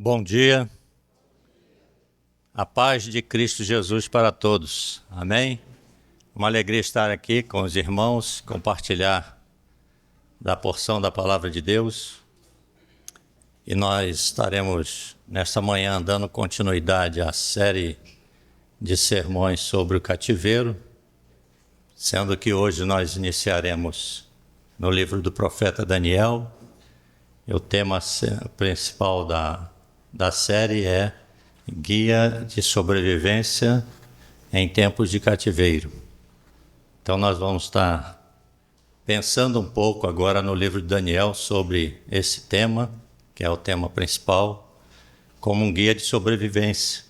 Bom dia, a paz de Cristo Jesus para todos, amém? Uma alegria estar aqui com os irmãos, compartilhar da porção da Palavra de Deus. E nós estaremos nesta manhã dando continuidade à série de sermões sobre o cativeiro, sendo que hoje nós iniciaremos no livro do profeta Daniel. E o tema principal da série é Guia de Sobrevivência em Tempos de Cativeiro. Então nós vamos estar pensando um pouco agora no livro de Daniel sobre esse tema, que é o tema principal, como um guia de sobrevivência,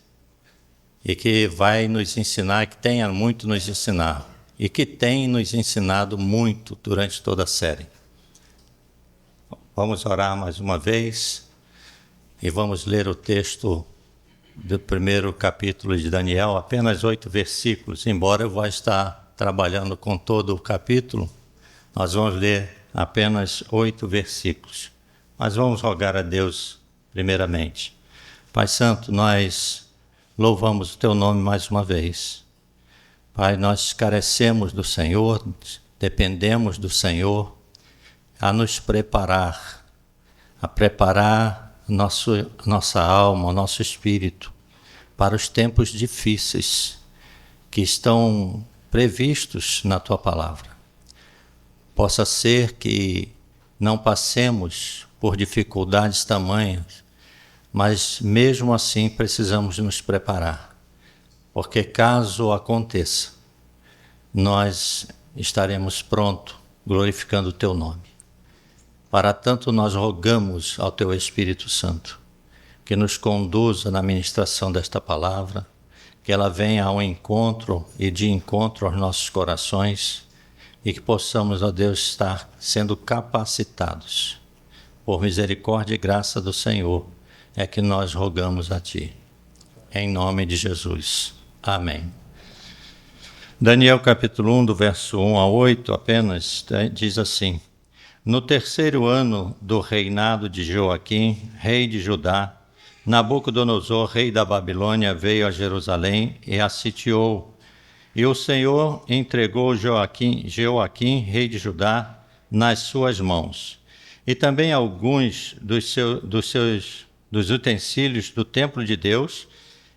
e que vai nos ensinar, que tenha muito nos ensinar, e que tem nos ensinado muito durante toda a série. Vamos orar mais uma vez e vamos ler o texto do primeiro capítulo de Daniel, apenas 8 versículos, embora eu vá estar trabalhando com todo o capítulo, nós vamos ler apenas 8 versículos. Mas vamos rogar a Deus primeiramente. Pai Santo, nós louvamos o Teu nome mais uma vez. Pai, nós carecemos do Senhor, dependemos do Senhor, a nos preparar, a preparar nossa alma, nosso espírito para os tempos difíceis que estão previstos na Tua Palavra. Possa ser que não passemos por dificuldades tamanhas, mas mesmo assim precisamos nos preparar, porque caso aconteça, nós estaremos prontos, glorificando o Teu nome. Para tanto nós rogamos ao Teu Espírito Santo que nos conduza na ministração desta palavra, que ela venha ao encontro e de encontro aos nossos corações e que possamos, ó Deus, estar sendo capacitados. Por misericórdia e graça do Senhor é que nós rogamos a Ti. Em nome de Jesus. Amém. Daniel capítulo 1, do verso 1 a 8 apenas, diz assim: No terceiro ano do reinado de Joaquim, rei de Judá, Nabucodonosor, rei da Babilônia, veio a Jerusalém e a sitiou. E o Senhor entregou Joaquim, rei de Judá, nas suas mãos. E também alguns dos utensílios do templo de Deus.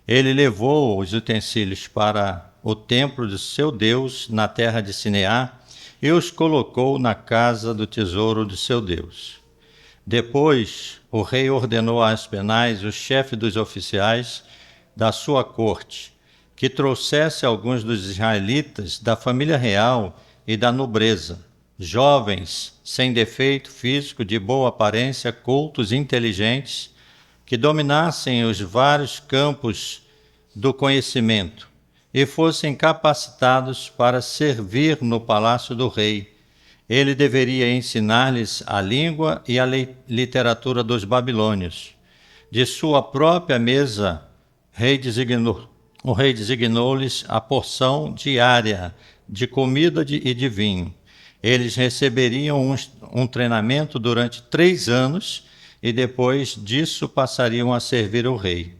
Ele levou os utensílios para o templo do seu Deus na terra de Sineá e os colocou na casa do tesouro do seu Deus. Depois, o rei ordenou a Aspenaz, o chefe dos oficiais da sua corte, que trouxesse alguns dos israelitas da família real e da nobreza, jovens, sem defeito físico, de boa aparência, cultos, inteligentes, que dominassem os vários campos do conhecimento e fossem capacitados para servir no palácio do rei. Ele deveria ensinar-lhes a língua e a literatura dos babilônios. De sua própria mesa, o rei designou-lhes a porção diária de comida e de vinho. Eles receberiam um treinamento durante 3 anos e depois disso passariam a servir o rei.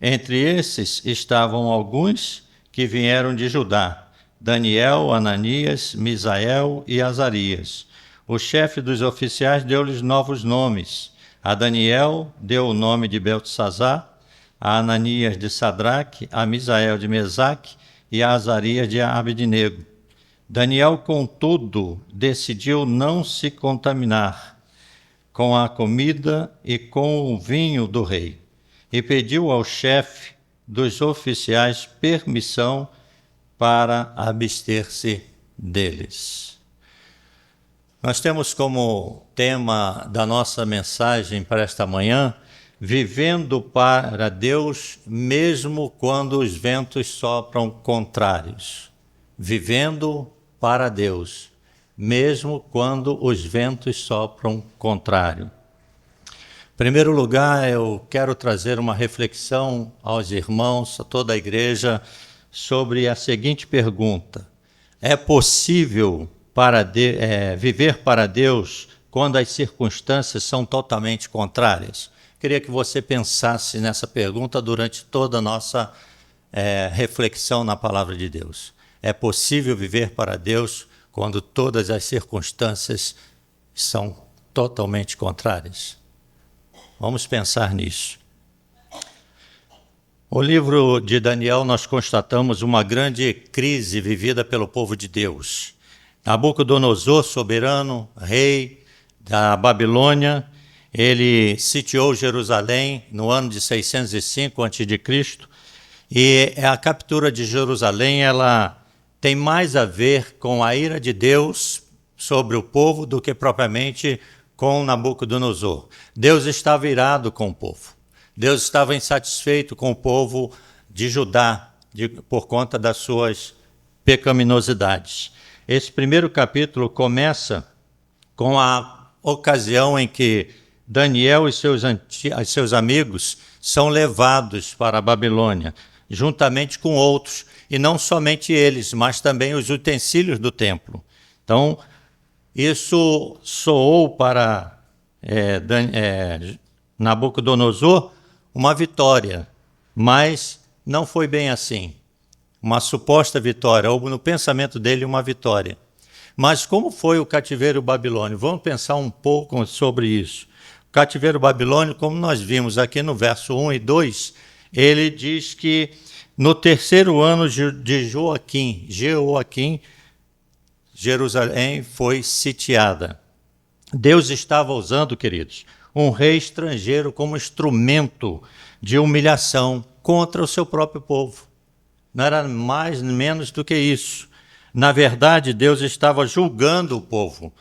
Entre esses estavam alguns que vieram de Judá: Daniel, Ananias, Misael e Azarias. O chefe dos oficiais deu-lhes novos nomes. A Daniel deu o nome de Beltesazar, a Ananias de Sadraque, a Misael de Mesaque e a Azarias de Abednego. Daniel, contudo, decidiu não se contaminar com a comida e com o vinho do rei, e pediu ao chefe dos oficiais permissão para abster-se deles. Nós temos como tema da nossa mensagem para esta manhã, vivendo para Deus mesmo quando os ventos sopram contrários. Vivendo para Deus, mesmo quando os ventos sopram contrário. Em primeiro lugar, eu quero trazer uma reflexão aos irmãos, a toda a igreja, sobre a seguinte pergunta: é possível viver para Deus quando as circunstâncias são totalmente contrárias? queria que você pensasse nessa pergunta durante toda a nossa reflexão na palavra de Deus. É possível viver para Deus quando todas as circunstâncias são totalmente contrárias? Vamos pensar nisso. O livro de Daniel, nós constatamos uma grande crise vivida pelo povo de Deus. Nabucodonosor, soberano, rei da Babilônia, ele sitiou Jerusalém no ano de 605 a.C., e a captura de Jerusalém ela tem mais a ver com a ira de Deus sobre o povo do que propriamente com Nabucodonosor. Deus estava irado com o povo. Deus estava insatisfeito com o povo de Judá por conta das suas pecaminosidades. Esse primeiro capítulo começa com a ocasião em que Daniel e seus amigos são levados para a Babilônia, juntamente com outros, e não somente eles, mas também os utensílios do templo. Então, isso soou para Nabucodonosor uma vitória, mas não foi bem assim. Uma suposta vitória, ou no pensamento dele uma vitória. Mas como foi o cativeiro babilônio? Vamos pensar um pouco sobre isso. O cativeiro babilônio, como nós vimos aqui no verso 1 e 2, ele diz que no terceiro ano de Joaquim, Jerusalém foi sitiada. Deus estava usando, queridos, um rei estrangeiro como instrumento de humilhação contra o seu próprio povo. Não era mais nem menos do que isso. Na verdade, Deus estava julgando o povo.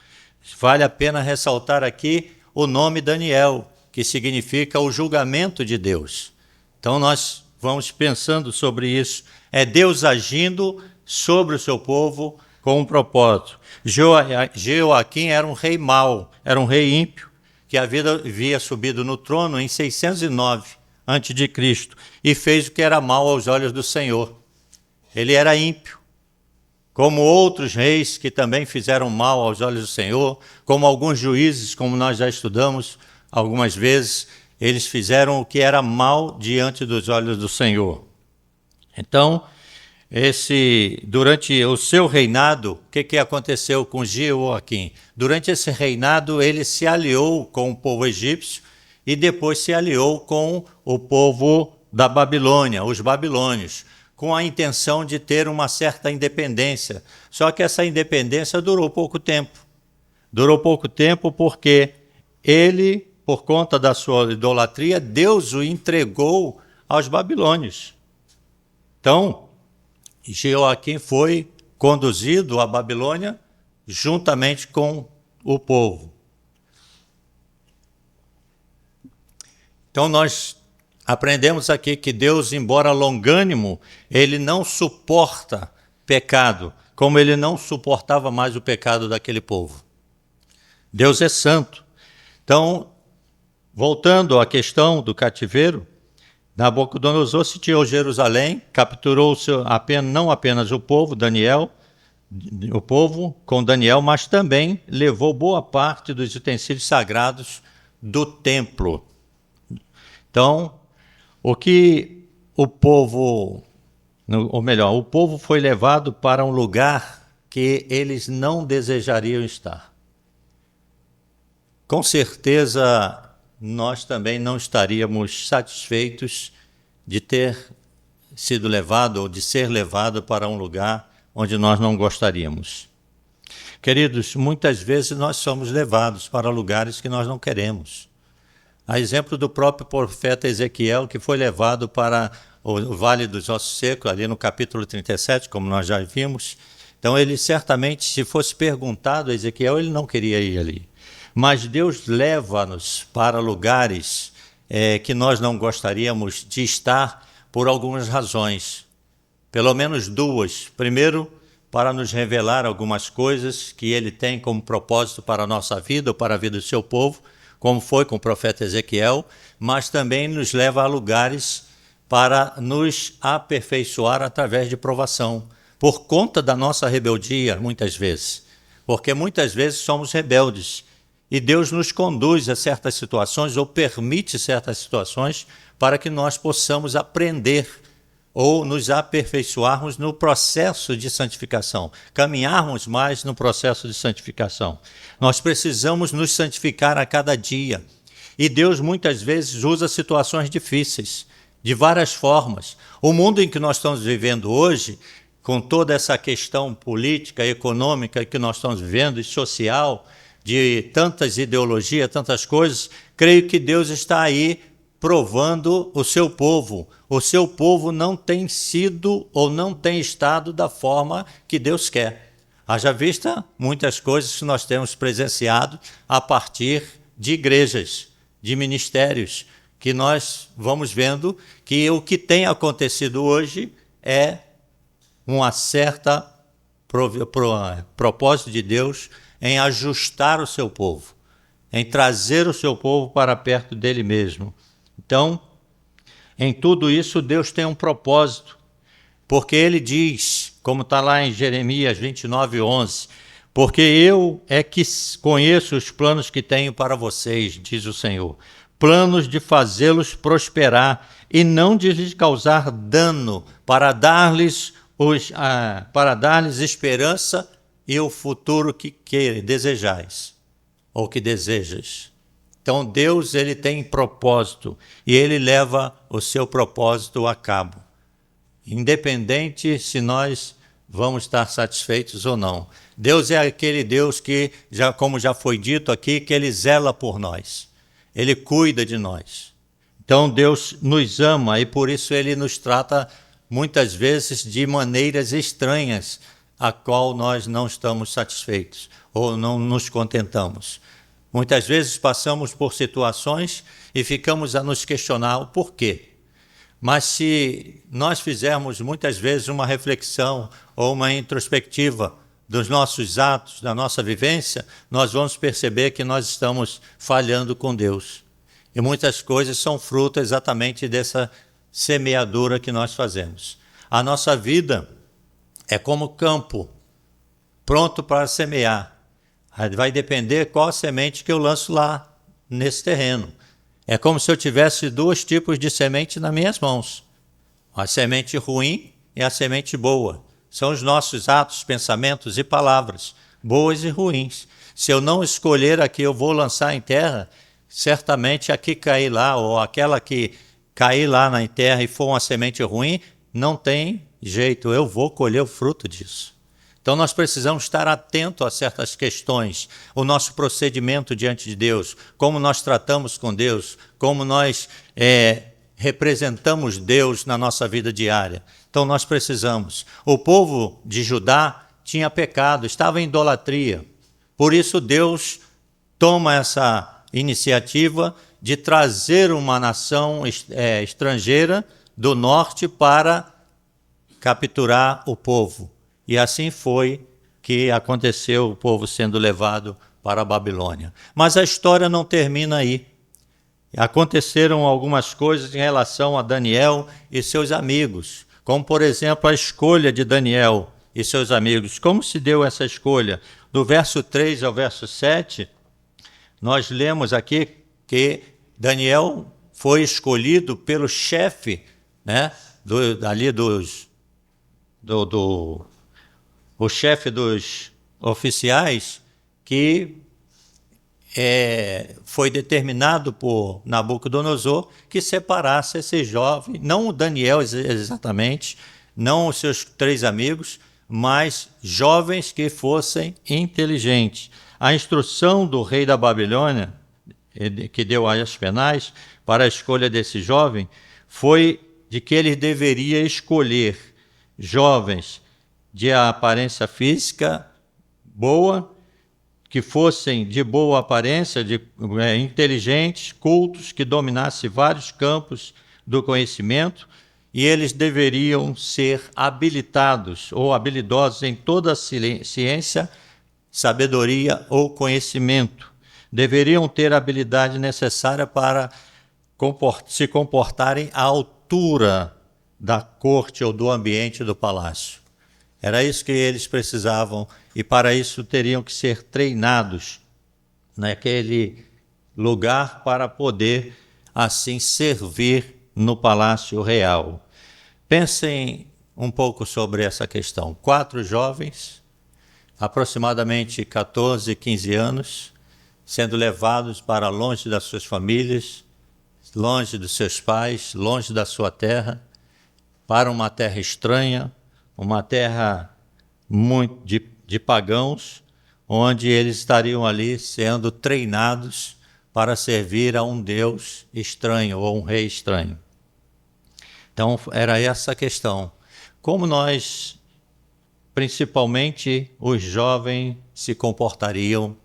Vale a pena ressaltar aqui o nome Daniel, que significa o julgamento de Deus. Então nós vamos pensando sobre isso. É Deus agindo sobre o seu povo com um propósito. Joaquim era um rei mau, era um rei ímpio, que havia subido no trono em 609 a.C. e fez o que era mal aos olhos do Senhor. Ele era ímpio, como outros reis que também fizeram mal aos olhos do Senhor, como alguns juízes, como nós já estudamos algumas vezes, eles fizeram o que era mal diante dos olhos do Senhor. Então, durante o seu reinado, o que aconteceu com Jeoaquim? Durante esse reinado, ele se aliou com o povo egípcio e depois se aliou com o povo da Babilônia, os babilônios, com a intenção de ter uma certa independência. Só que essa independência durou pouco tempo. Durou pouco tempo porque ele, por conta da sua idolatria, Deus o entregou aos babilônios. Então, Jeoaquim foi conduzido à Babilônia juntamente com o povo. Então nós aprendemos aqui que Deus, embora longânimo, ele não suporta pecado, como ele não suportava mais o pecado daquele povo. Deus é santo. Então, voltando à questão do cativeiro, Nabucodonosor sitiou Jerusalém, capturou não apenas o povo com Daniel, mas também levou boa parte dos utensílios sagrados do templo. Então, o povo foi levado para um lugar que eles não desejariam estar. Com certeza, nós também não estaríamos satisfeitos de ter sido levado ou de ser levado para um lugar onde nós não gostaríamos. Queridos, muitas vezes nós somos levados para lugares que nós não queremos. A exemplo do próprio profeta Ezequiel, que foi levado para o Vale dos Ossos Secos, ali no capítulo 37, como nós já vimos. Então ele certamente, se fosse perguntado a Ezequiel, ele não queria ir ali. Mas Deus leva-nos para lugares que nós não gostaríamos de estar por algumas razões. Pelo menos duas. Primeiro, para nos revelar algumas coisas que Ele tem como propósito para a nossa vida ou para a vida do seu povo, como foi com o profeta Ezequiel, mas também nos leva a lugares para nos aperfeiçoar através de provação, por conta da nossa rebeldia, muitas vezes. Porque muitas vezes somos rebeldes. E Deus nos conduz a certas situações ou permite certas situações para que nós possamos aprender ou nos aperfeiçoarmos no processo de santificação, caminharmos mais no processo de santificação. Nós precisamos nos santificar a cada dia. E Deus muitas vezes usa situações difíceis, de várias formas. O mundo em que nós estamos vivendo hoje, com toda essa questão política, econômica que nós estamos vivendo, e social, de tantas ideologias, tantas coisas, creio que Deus está aí provando o seu povo. O seu povo não tem sido ou não tem estado da forma que Deus quer. Haja vista muitas coisas que nós temos presenciado a partir de igrejas, de ministérios, que nós vamos vendo que o que tem acontecido hoje é uma certa propósito de Deus em ajustar o seu povo, em trazer o seu povo para perto dele mesmo. Então, em tudo isso, Deus tem um propósito, porque ele diz, como está lá em Jeremias 29:11, porque eu é que conheço os planos que tenho para vocês, diz o Senhor, planos de fazê-los prosperar e não de lhes causar dano, para dar-lhes esperança e o futuro que desejais, ou que desejas. Então Deus, ele tem propósito e ele leva o seu propósito a cabo, independente se nós vamos estar satisfeitos ou não. Deus é aquele Deus que, como já foi dito aqui, que ele zela por nós, ele cuida de nós. Então Deus nos ama e por isso ele nos trata muitas vezes de maneiras estranhas, a qual nós não estamos satisfeitos ou não nos contentamos. Muitas vezes passamos por situações e ficamos a nos questionar o porquê. Mas se nós fizermos muitas vezes uma reflexão ou uma introspectiva dos nossos atos, da nossa vivência, nós vamos perceber que nós estamos falhando com Deus. E muitas coisas são fruto exatamente dessa semeadura que nós fazemos. A nossa vida é como campo, pronto para semear. Vai depender qual a semente que eu lanço lá nesse terreno. É como se eu tivesse dois tipos de semente nas minhas mãos. A semente ruim e a semente boa. São os nossos atos, pensamentos e palavras, boas e ruins. Se eu não escolher a que eu vou lançar em terra, certamente a que cair lá, ou aquela que cair lá na terra e for uma semente ruim, não tem jeito, eu vou colher o fruto disso. Então nós precisamos estar atentos a certas questões, o nosso procedimento diante de Deus, como nós tratamos com Deus, como nós representamos Deus na nossa vida diária. Então nós precisamos. O povo de Judá tinha pecado, estava em idolatria. Por isso Deus toma essa iniciativa de trazer uma nação estrangeira do norte para capturar o povo. E assim foi que aconteceu, o povo sendo levado para a Babilônia. Mas a história não termina aí. Aconteceram algumas coisas em relação a Daniel e seus amigos, como, por exemplo, a escolha de Daniel e seus amigos. Como se deu essa escolha? Do verso 3 ao verso 7, nós lemos aqui que Daniel foi escolhido pelo chefe, né, o chefe dos oficiais, que foi determinado por Nabucodonosor que separasse esse jovem, não o Daniel exatamente, não os seus 3 amigos, mas jovens que fossem inteligentes. A instrução do rei da Babilônia, que deu a Aspenaz para a escolha desse jovem, foi de que ele deveria escolher jovens de aparência física boa, que fossem de boa aparência, inteligentes, cultos, que dominassem vários campos do conhecimento, e eles deveriam ser habilitados ou habilidosos em toda a ciência, sabedoria ou conhecimento. Deveriam ter a habilidade necessária para se comportarem à altura da corte ou do ambiente do palácio. Era isso que eles precisavam, e para isso teriam que ser treinados. naquele lugar para poder, assim, servir no palácio real. Pensem um pouco sobre essa questão. 4 jovens, aproximadamente 14, 15 anos, sendo levados para longe das suas famílias, longe dos seus pais, longe da sua terra, para uma terra estranha, uma terra muito de pagãos, onde eles estariam ali sendo treinados para servir a um Deus estranho ou um rei estranho. Então, era essa a questão. Como nós, principalmente os jovens, se comportariam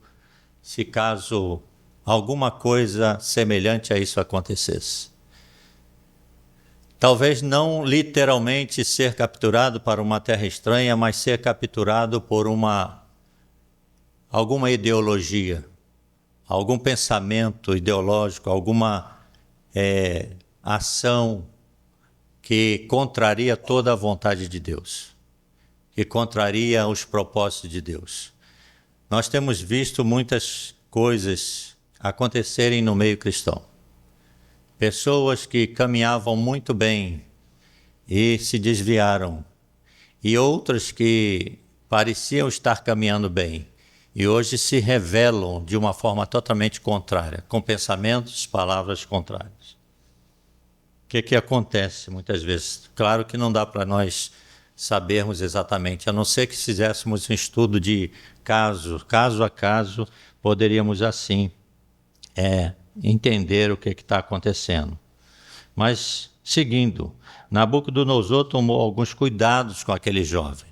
se caso alguma coisa semelhante a isso acontecesse? Talvez não literalmente ser capturado para uma terra estranha, mas ser capturado por alguma ideologia, algum pensamento ideológico, alguma ação que contraria toda a vontade de Deus, que contraria os propósitos de Deus. Nós temos visto muitas coisas acontecerem no meio cristão. Pessoas que caminhavam muito bem e se desviaram, e outras que pareciam estar caminhando bem e hoje se revelam de uma forma totalmente contrária, com pensamentos, palavras contrárias. O que acontece muitas vezes? Claro que não dá para nós sabermos exatamente, a não ser que fizéssemos um estudo de caso a caso, poderíamos assim entender o que está acontecendo. Mas, seguindo, Nabucodonosor tomou alguns cuidados com aquele jovem.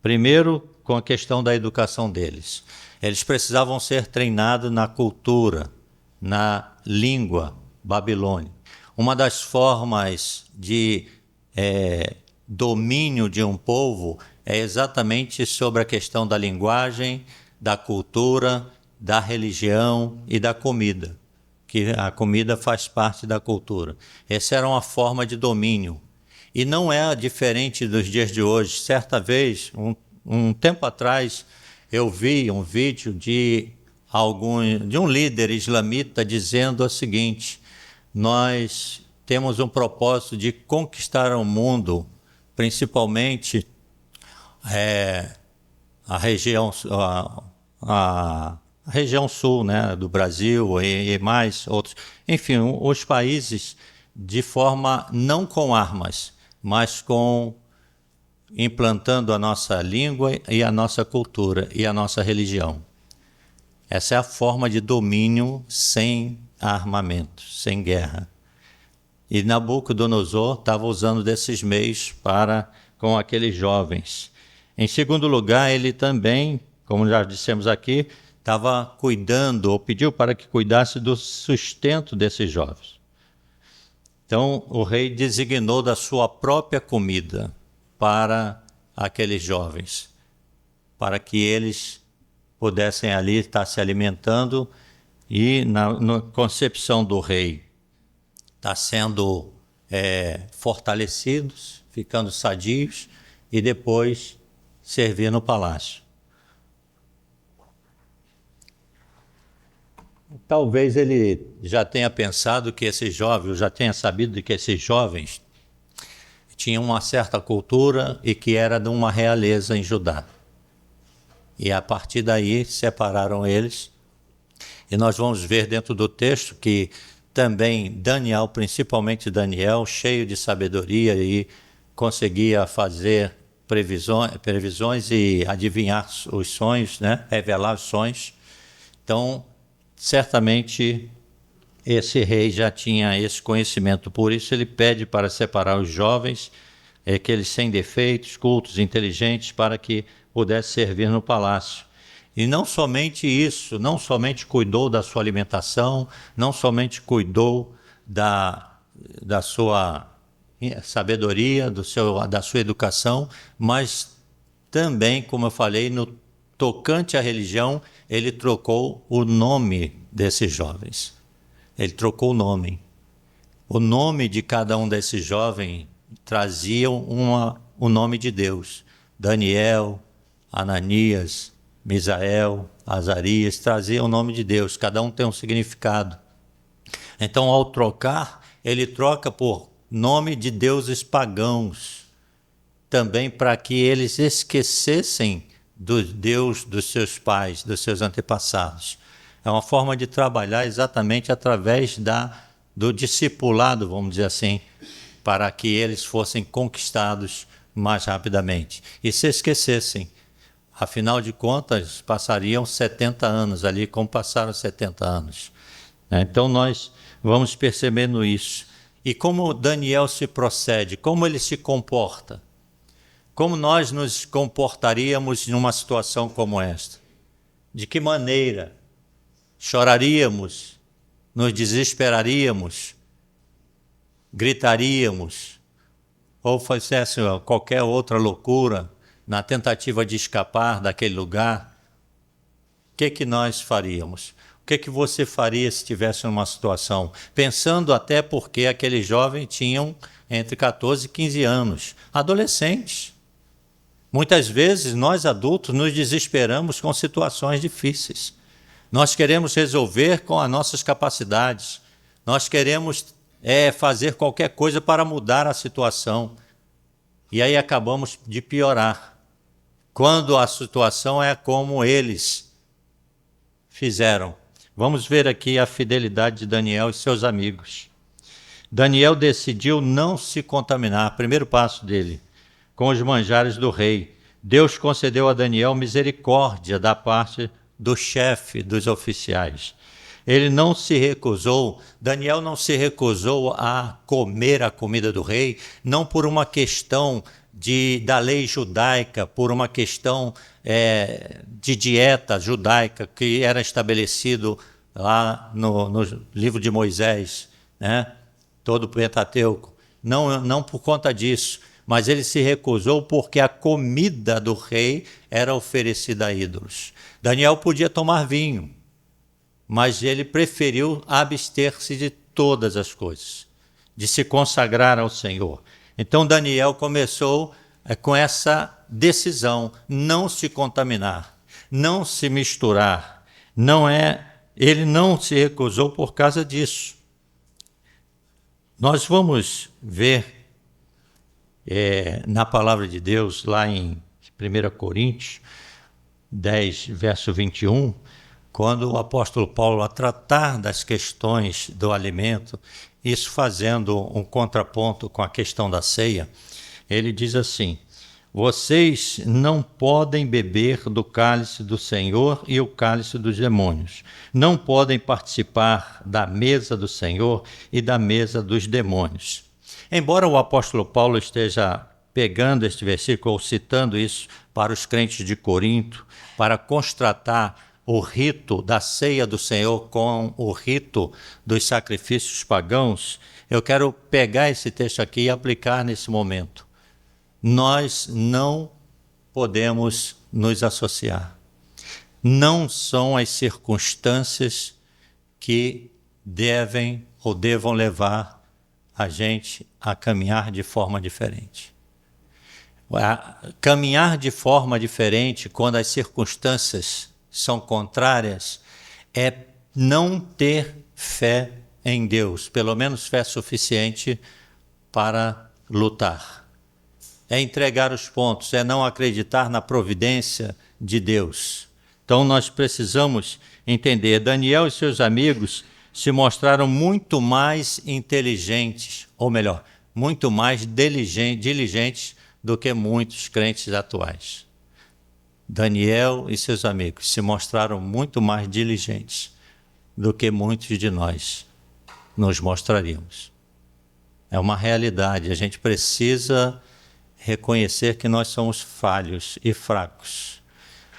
Primeiro, com a questão da educação deles. Eles precisavam ser treinados na cultura, na língua babilônica. Uma das formas de domínio de um povo é exatamente sobre a questão da linguagem, da cultura, da religião e da comida, que a comida faz parte da cultura. Essa era uma forma de domínio. E não é diferente dos dias de hoje. Certa vez, um tempo atrás, eu vi um vídeo de um líder islamita dizendo o seguinte: nós temos um propósito de conquistar o mundo, principalmente a região sul, né, do Brasil e mais outros. Enfim, os países de forma não com armas, mas implantando a nossa língua e a nossa cultura e a nossa religião. Essa é a forma de domínio sem armamento, sem guerra. E Nabucodonosor estava usando desses meios com aqueles jovens. Em segundo lugar, ele também, como já dissemos aqui, estava cuidando, ou pediu para que cuidasse do sustento desses jovens. Então, o rei designou da sua própria comida para aqueles jovens, para que eles pudessem ali estar se alimentando e, na concepção do rei, estar sendo fortalecidos, ficando sadios e depois servir no palácio. Talvez ele já tenha pensado que esses jovens, já tenha sabido de que esses jovens tinham uma certa cultura e que era de uma realeza em Judá. E a partir daí separaram eles. E nós vamos ver dentro do texto que também Daniel, principalmente Daniel, cheio de sabedoria e conseguia fazer previsões e adivinhar os sonhos, né? Revelar os sonhos. Então, certamente esse rei já tinha esse conhecimento, por isso ele pede para separar os jovens, aqueles sem defeitos, cultos, inteligentes, para que pudesse servir no palácio. E não somente isso, não somente cuidou da sua alimentação, não somente cuidou da sua sabedoria, da sua educação, mas também, como eu falei, no tocante à religião, ele trocou o nome desses jovens. Ele trocou o nome. O nome de cada um desses jovens trazia o nome de Deus. Daniel, Ananias, Misael, Azarias, trazia o nome de Deus, cada um tem um significado. Então, ao trocar, ele troca por nome de deuses pagãos, também para que eles esquecessem do Deus dos seus pais, dos seus antepassados. É uma forma de trabalhar exatamente através do discipulado, vamos dizer assim, para que eles fossem conquistados mais rapidamente e se esquecessem. Afinal de contas, passariam 70 anos ali, como passaram 70 anos. Então nós vamos percebendo isso. E como Daniel se procede, como ele se comporta, como nós nos comportaríamos numa situação como esta? De que maneira? Choraríamos? Nos desesperaríamos? Gritaríamos? Ou fizesse qualquer outra loucura na tentativa de escapar daquele lugar? O que nós faríamos? O que você faria se estivesse numa situação? Pensando até porque aqueles jovens tinham entre 14 e 15 anos, adolescentes. Muitas vezes nós adultos nos desesperamos com situações difíceis. Nós queremos resolver com as nossas capacidades. Nós queremos fazer qualquer coisa para mudar a situação. E aí acabamos de piorar. Quando a situação é como eles fizeram. Vamos ver aqui a fidelidade de Daniel e seus amigos. Daniel decidiu não se contaminar, primeiro passo dele, com os manjares do rei. Deus concedeu a Daniel misericórdia da parte do chefe dos oficiais. Ele não se recusou, Daniel não se recusou a comer a comida do rei, não por uma questão da lei judaica, por uma questão de dieta judaica que era estabelecido lá no livro de Moisés, né? Todo o Pentateuco. Não por conta disso, mas ele se recusou porque a comida do rei era oferecida a ídolos. Daniel podia tomar vinho, mas ele preferiu abster-se de todas as coisas, de se consagrar ao Senhor. Então Daniel começou com essa decisão, não se contaminar, não se misturar. Ele não se recusou por causa disso. Nós vamos ver na palavra de Deus, lá em 1 Coríntios 10, verso 21, quando o apóstolo Paulo, a tratar das questões do alimento, isso fazendo um contraponto com a questão da ceia, ele diz assim: vocês não podem beber do cálice do Senhor e o cálice dos demônios. Não podem participar da mesa do Senhor e da mesa dos demônios. Embora o apóstolo Paulo esteja pegando este versículo ou citando isso para os crentes de Corinto, para constatar o rito da ceia do Senhor com o rito dos sacrifícios pagãos, eu quero pegar esse texto aqui e aplicar nesse momento. Nós não podemos nos associar. Não são as circunstâncias que devem ou devam levar a gente a caminhar de forma diferente. Caminhar de forma diferente quando as circunstâncias são contrárias é não ter fé em Deus, pelo menos fé suficiente para lutar. É entregar os pontos, é não acreditar na providência de Deus. Então nós precisamos entender, Daniel e seus amigos se mostraram muito mais inteligentes, ou melhor, muito mais diligentes do que muitos crentes atuais. Daniel e seus amigos se mostraram muito mais diligentes do que muitos de nós nos mostraríamos. É uma realidade, a gente precisa reconhecer que nós somos falhos e fracos.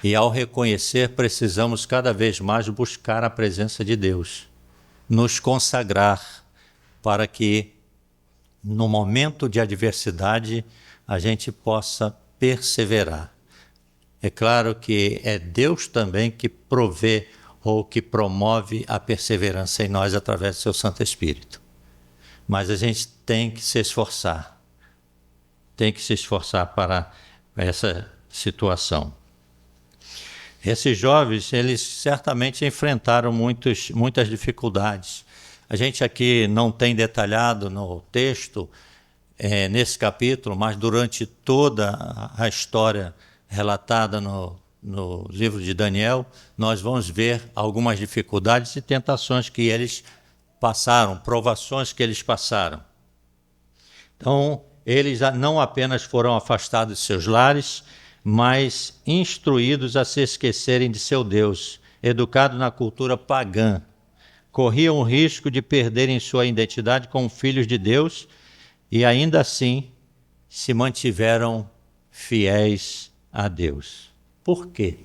E ao reconhecer, precisamos cada vez mais buscar a presença de Deus, nos consagrar para que no momento de adversidade a gente possa perseverar. É claro que é Deus também que provê ou que promove a perseverança em nós através do seu Santo Espírito. Mas a gente tem que se esforçar. Tem que se esforçar para essa situação. Esses jovens, eles certamente enfrentaram muitas dificuldades. A gente aqui não tem detalhado no texto, nesse capítulo, mas durante toda a história relatada no livro de Daniel, nós vamos ver algumas dificuldades e tentações que eles passaram, provações que eles passaram. Então, eles não apenas foram afastados de seus lares, mas instruídos a se esquecerem de seu Deus, educados na cultura pagã. Corriam o risco de perderem sua identidade como filhos de Deus e ainda assim se mantiveram fiéis a Deus. Por quê?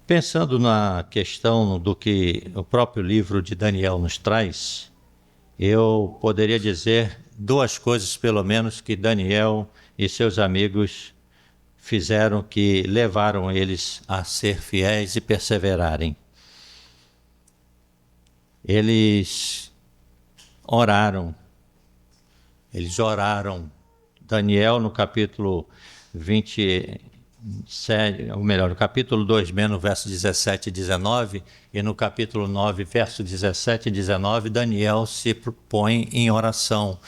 Pensando na questão do que o próprio livro de Daniel nos traz, eu poderia dizer duas coisas, pelo menos, que Daniel e seus amigos fizeram que levaram eles a ser fiéis e perseverarem. Eles oraram. Daniel, no capítulo 27, ou melhor, no capítulo 2, no verso 17 e 19, e no capítulo 9, verso 17 e 19, Daniel se põe em oração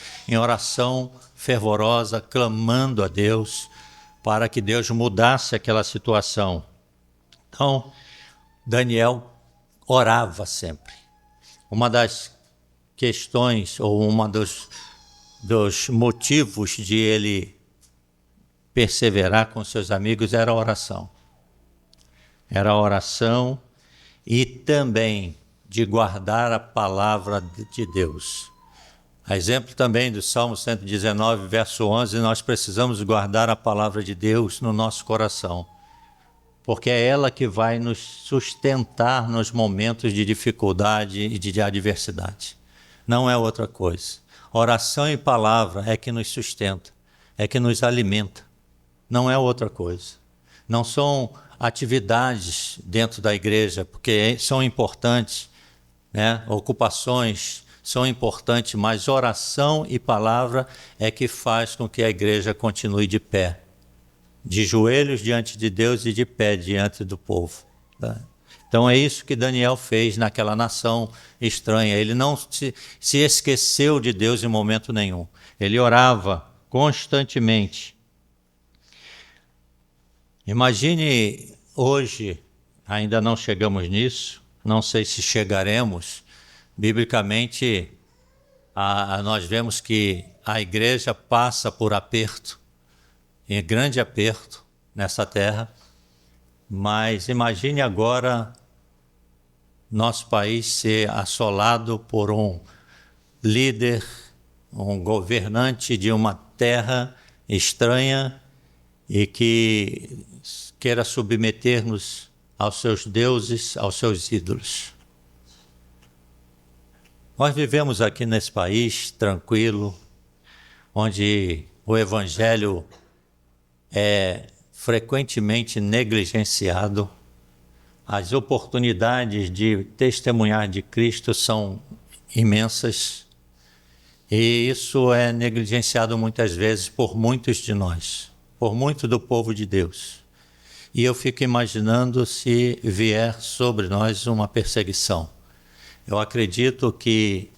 fervorosa, clamando a Deus para que Deus mudasse aquela situação. Então, Daniel orava sempre. Uma das questões, ou uma dos motivos de ele perseverar com seus amigos era a oração. Era a oração e também de guardar a palavra de Deus. A exemplo também do Salmo 119, verso 11, nós precisamos guardar a palavra de Deus no nosso coração, porque é ela que vai nos sustentar nos momentos de dificuldade e de adversidade. Não é outra coisa. Oração e palavra é que nos sustenta, é que nos alimenta. Não é outra coisa. Não são atividades dentro da igreja, porque são importantes, né? Ocupações são importantes, mas oração e palavra é que faz com que a igreja continue de pé, de joelhos diante de Deus e de pé diante do povo. Tá? Então é isso que Daniel fez naquela nação estranha. Ele não se esqueceu de Deus em momento nenhum. Ele orava constantemente. Imagine hoje, ainda não chegamos nisso, não sei se chegaremos. Biblicamente, nós vemos que a igreja passa por aperto, em grande aperto nessa terra, mas imagine agora nosso país ser assolado por um líder, um governante de uma terra estranha e que queira submeter-nos aos seus deuses, aos seus ídolos. Nós vivemos aqui nesse país tranquilo, onde o evangelho é frequentemente negligenciado, as oportunidades de testemunhar de Cristo são imensas e isso é negligenciado muitas vezes por muitos de nós, por muito do povo de Deus. E eu fico imaginando se vier sobre nós uma perseguição. Eu acredito que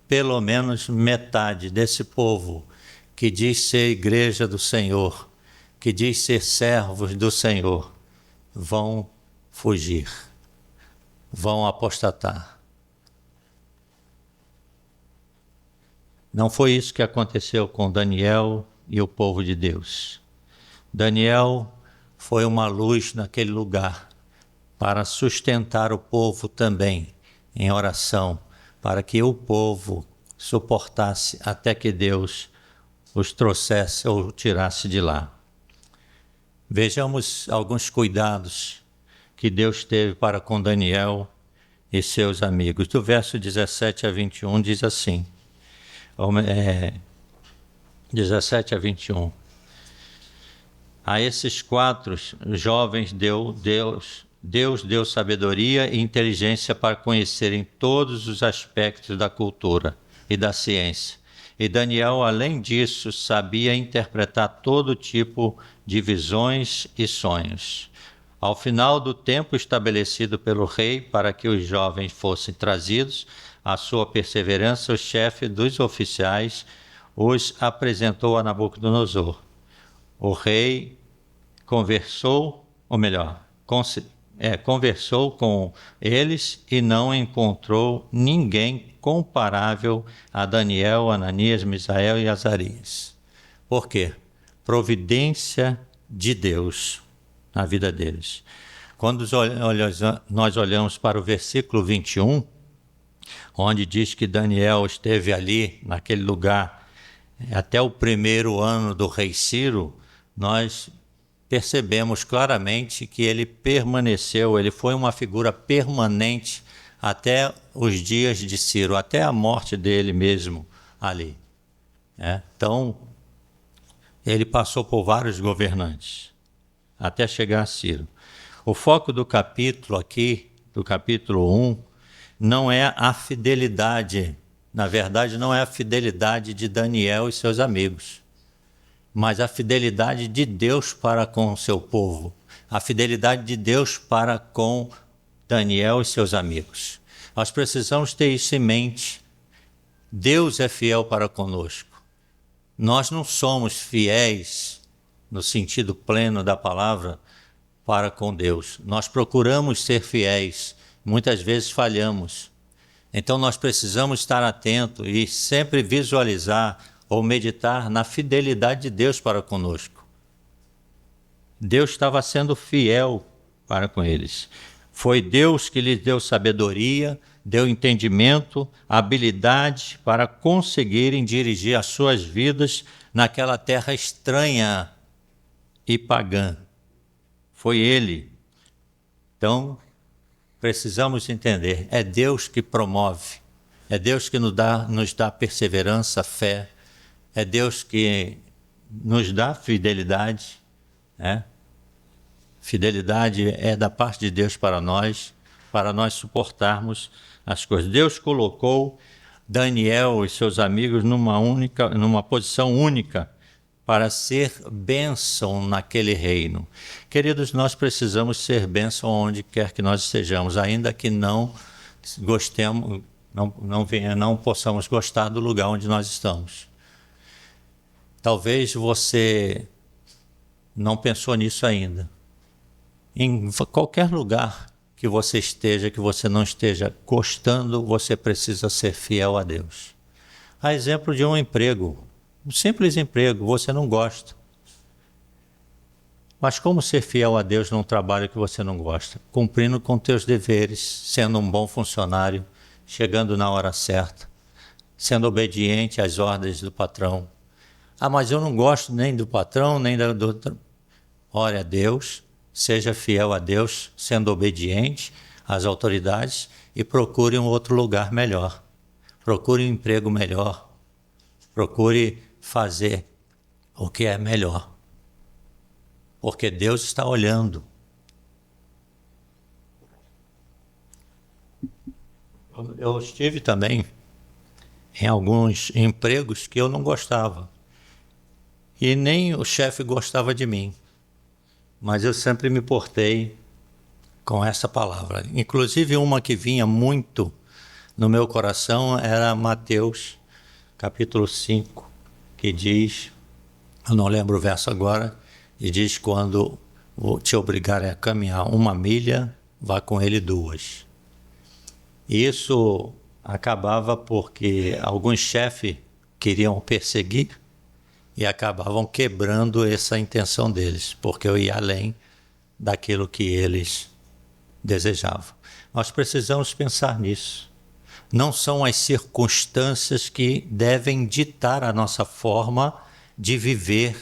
pelo menos metade desse povo que diz ser igreja do Senhor, que diz ser servos do Senhor, vão fugir, vão apostatar. Não foi isso que aconteceu com Daniel e o povo de Deus. Daniel foi uma luz naquele lugar para sustentar o povo também em oração, para que o povo suportasse até que Deus os trouxesse ou tirasse de lá. Vejamos alguns cuidados que Deus teve para com Daniel e seus amigos. Do verso 17 a 21 diz assim, 17 a 21. A esses 4 jovens Deus deu sabedoria e inteligência para conhecerem todos os aspectos da cultura e da ciência. E Daniel, além disso, sabia interpretar todo tipo de visões e sonhos. Ao final do tempo estabelecido pelo rei para que os jovens fossem trazidos, a sua perseverança, o chefe dos oficiais os apresentou a Nabucodonosor. O rei conversou com eles e não encontrou ninguém comparável a Daniel, Ananias, Misael e Azarias. Por quê? Providência de Deus na vida deles. Quando nós olhamos para o versículo 21, onde diz que Daniel esteve ali, naquele lugar, até o primeiro ano do rei Ciro, nós percebemos claramente que ele permaneceu, ele foi uma figura permanente até os dias de Ciro, até a morte dele mesmo ali. Então, ele passou por vários governantes, até chegar a Ciro. O foco do capítulo aqui, do capítulo 1, não é a fidelidade, na verdade não é a fidelidade de Daniel e seus amigos, mas a fidelidade de Deus para com o seu povo, a fidelidade de Deus para com Daniel e seus amigos. Nós precisamos ter isso em mente. Deus é fiel para conosco. Nós não somos fiéis, no sentido pleno da palavra, para com Deus. Nós procuramos ser fiéis, muitas vezes falhamos. Então nós precisamos estar atentos e sempre visualizar ou meditar na fidelidade de Deus para conosco. Deus estava sendo fiel para com eles. Foi Deus que lhes deu sabedoria, deu entendimento, habilidade para conseguirem dirigir as suas vidas naquela terra estranha e pagã. Foi Ele. Então, precisamos entender, é Deus que promove, é Deus que nos dá perseverança, fé, é Deus que nos dá fidelidade, né? Fidelidade é da parte de Deus para nós suportarmos as coisas. Deus colocou Daniel e seus amigos numa posição única para ser bênção naquele reino. Queridos, nós precisamos ser bênção onde quer que nós estejamos, ainda que não gostemos, não possamos gostar do lugar onde nós estamos. Talvez você não pensou nisso ainda. Em qualquer lugar que você esteja, que você não esteja gostando, você precisa ser fiel a Deus. A exemplo de um emprego, um simples emprego, você não gosta. Mas como ser fiel a Deus num trabalho que você não gosta? Cumprindo com teus deveres, sendo um bom funcionário, chegando na hora certa, sendo obediente às ordens do patrão. Ah, mas eu não gosto nem do patrão, nem do... Ore a Deus, seja fiel a Deus, sendo obediente às autoridades e procure um outro lugar melhor. Procure um emprego melhor. Procure fazer o que é melhor. Porque Deus está olhando. Eu estive também em alguns empregos que eu não gostava. E nem o chefe gostava de mim. Mas eu sempre me portei com essa palavra. Inclusive uma que vinha muito no meu coração era Mateus, capítulo 5, que diz, eu não lembro o verso agora, e diz: quando te obrigarem a caminhar 1 milha, vá com ele 2. Isso acabava porque alguns chefes queriam perseguir e acabavam quebrando essa intenção deles, porque eu ia além daquilo que eles desejavam. Nós precisamos pensar nisso. Não são as circunstâncias que devem ditar a nossa forma de viver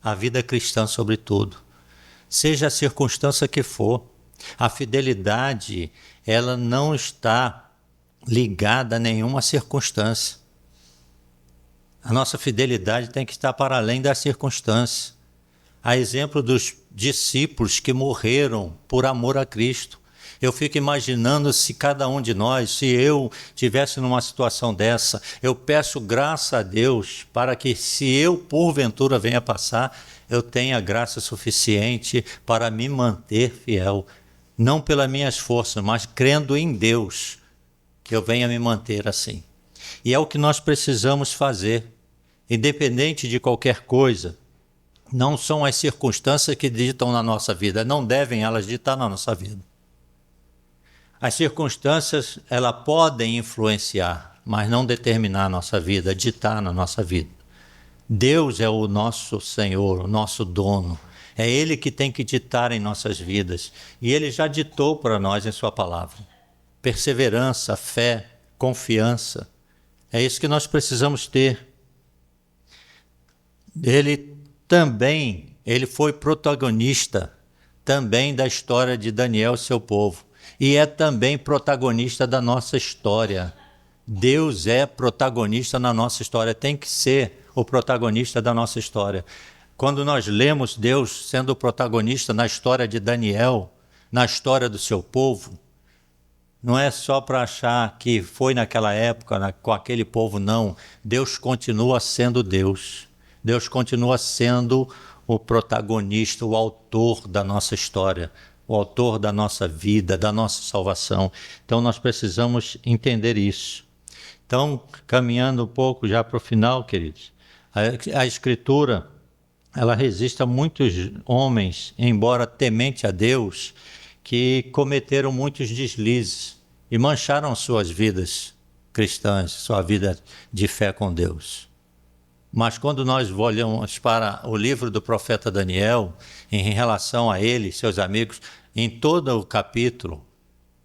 a vida cristã, sobretudo. Seja a circunstância que for, a fidelidade, ela não está ligada a nenhuma circunstância. A nossa fidelidade tem que estar para além das circunstâncias. A exemplo dos discípulos que morreram por amor a Cristo. Eu fico imaginando se cada um de nós, se eu tivesse numa situação dessa, eu peço graça a Deus para que, se eu porventura venha passar, eu tenha graça suficiente para me manter fiel, não pelas minhas forças, mas crendo em Deus, que eu venha me manter assim. E é o que nós precisamos fazer, independente de qualquer coisa. Não são as circunstâncias que ditam na nossa vida, não devem elas ditar na nossa vida. As circunstâncias, elas podem influenciar, mas não determinar a nossa vida, ditar na nossa vida. Deus é o nosso Senhor, o nosso dono. É Ele que tem que ditar em nossas vidas. E Ele já ditou para nós em Sua palavra. Perseverança, fé, confiança. É isso que nós precisamos ter. Ele foi protagonista também da história de Daniel e seu povo. E é também protagonista da nossa história. Deus é protagonista na nossa história, tem que ser o protagonista da nossa história. Quando nós lemos Deus sendo o protagonista na história de Daniel, na história do seu povo, não é só para achar que foi naquela época, com aquele povo, não. Deus continua sendo Deus. Deus continua sendo o protagonista, o autor da nossa história, o autor da nossa vida, da nossa salvação. Então nós precisamos entender isso. Então, caminhando um pouco já para o final, queridos, a Escritura, ela resiste a muitos homens, embora temente a Deus, que cometeram muitos deslizes e mancharam suas vidas cristãs, sua vida de fé com Deus. Mas quando nós olhamos para o livro do profeta Daniel, em relação a ele e seus amigos, em todo o capítulo,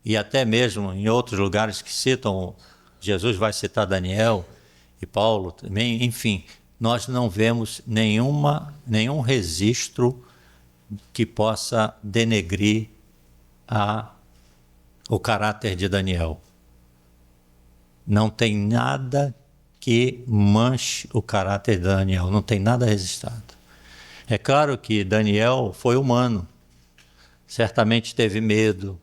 e até mesmo em outros lugares que citam, Jesus vai citar Daniel e Paulo também, enfim, nós não vemos nenhum registro que possa denegrir o caráter de Daniel. Não tem nada que manche o caráter de Daniel, não tem nada registrado. É claro que Daniel foi humano, certamente teve medo,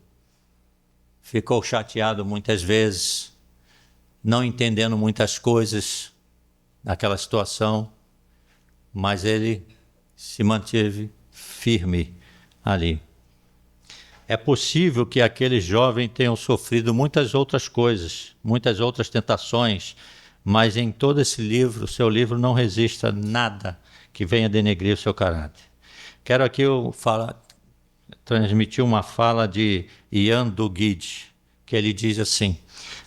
ficou chateado muitas vezes, não entendendo muitas coisas naquela situação, mas ele se manteve firme ali. É possível que aqueles jovens tenham sofrido muitas outras coisas, muitas outras tentações, mas em todo esse livro, o seu livro não registra nada que venha denegrir o seu caráter. Quero aqui transmitir uma fala de Ian Duguid, que ele diz assim: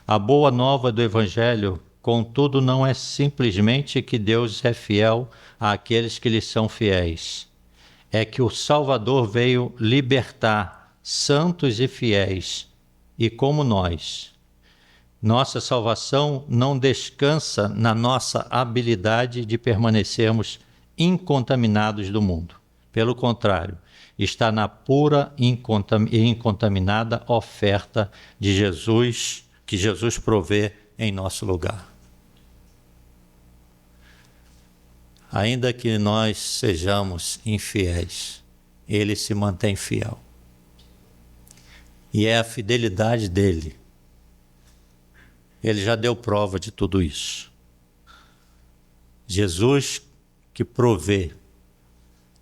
a boa nova do Evangelho, contudo, não é simplesmente que Deus é fiel àqueles que lhe são fiéis. É que o Salvador veio libertar santos e fiéis, e como nós. Nossa salvação não descansa na nossa habilidade de permanecermos incontaminados do mundo. Pelo contrário, está na pura e incontaminada oferta de Jesus, que Jesus provê em nosso lugar. Ainda que nós sejamos infiéis, Ele se mantém fiel. E é a fidelidade dele. Ele já deu prova de tudo isso. Jesus que provê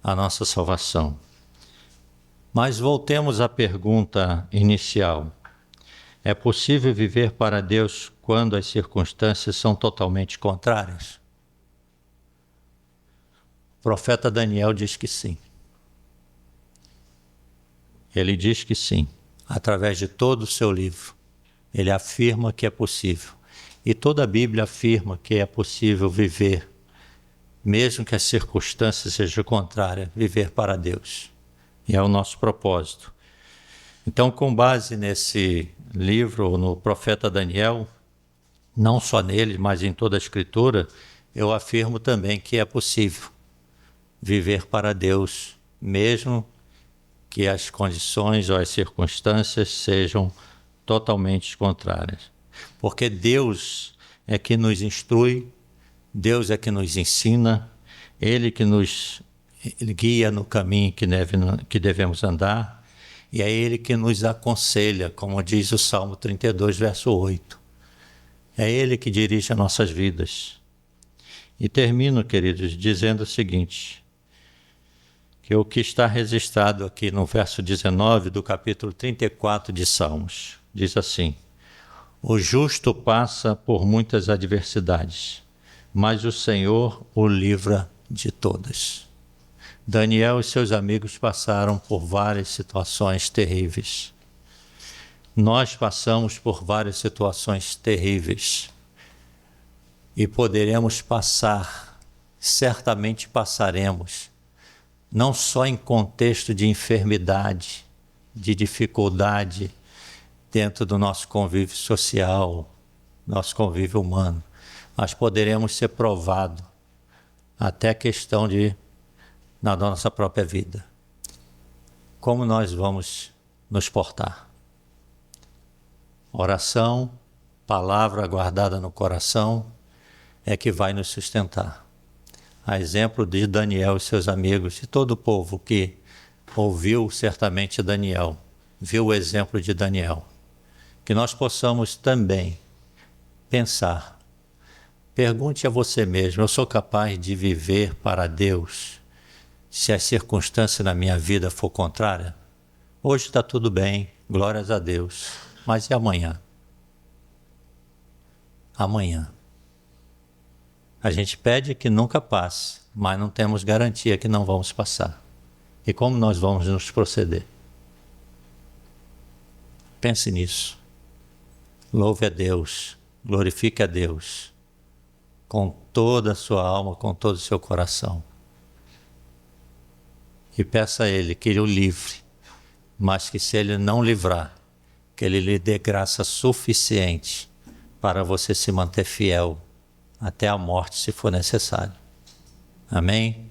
a nossa salvação. Mas voltemos à pergunta inicial. É possível viver para Deus quando as circunstâncias são totalmente contrárias? O profeta Daniel diz que sim. Ele diz que sim, através de todo o seu livro. Ele afirma que é possível. E toda a Bíblia afirma que é possível viver, mesmo que as circunstâncias sejam contrárias, viver para Deus. E é o nosso propósito. Então, com base nesse livro, no profeta Daniel, não só nele, mas em toda a Escritura, eu afirmo também que é possível viver para Deus, mesmo que as condições ou as circunstâncias sejam totalmente contrárias. Porque Deus é que nos instrui, Deus é que nos ensina, Ele que nos guia no caminho que devemos andar, E é Ele que nos aconselha, como diz o Salmo 32, verso 8. É Ele que dirige as nossas vidas. E termino, queridos, dizendo o seguinte, que o que está registrado aqui no verso 19 do capítulo 34 de Salmos, diz assim: o justo passa por muitas adversidades, mas o Senhor o livra de todas. Daniel e seus amigos passaram por várias situações terríveis. Nós passamos por várias situações terríveis. E poderemos passar, certamente passaremos, não só em contexto de enfermidade, de dificuldade dentro do nosso convívio social, nosso convívio humano, mas poderemos ser provados até questão na nossa própria vida. Como nós vamos nos portar? Oração, palavra guardada no coração, é que vai nos sustentar. A exemplo de Daniel e seus amigos e todo o povo que ouviu certamente Daniel, viu o exemplo de Daniel. Que nós possamos também pensar, pergunte a você mesmo, eu sou capaz de viver para Deus se a circunstância na minha vida for contrária? Hoje está tudo bem, glórias a Deus, mas e amanhã? Amanhã. A gente pede que nunca passe, mas não temos garantia que não vamos passar. E como nós vamos nos proceder? Pense nisso. Louve a Deus, glorifique a Deus, com toda a sua alma, com todo o seu coração. E peça a Ele que Ele o livre, mas que se Ele não livrar, que Ele lhe dê graça suficiente para você se manter fiel até a morte, se for necessário. Amém?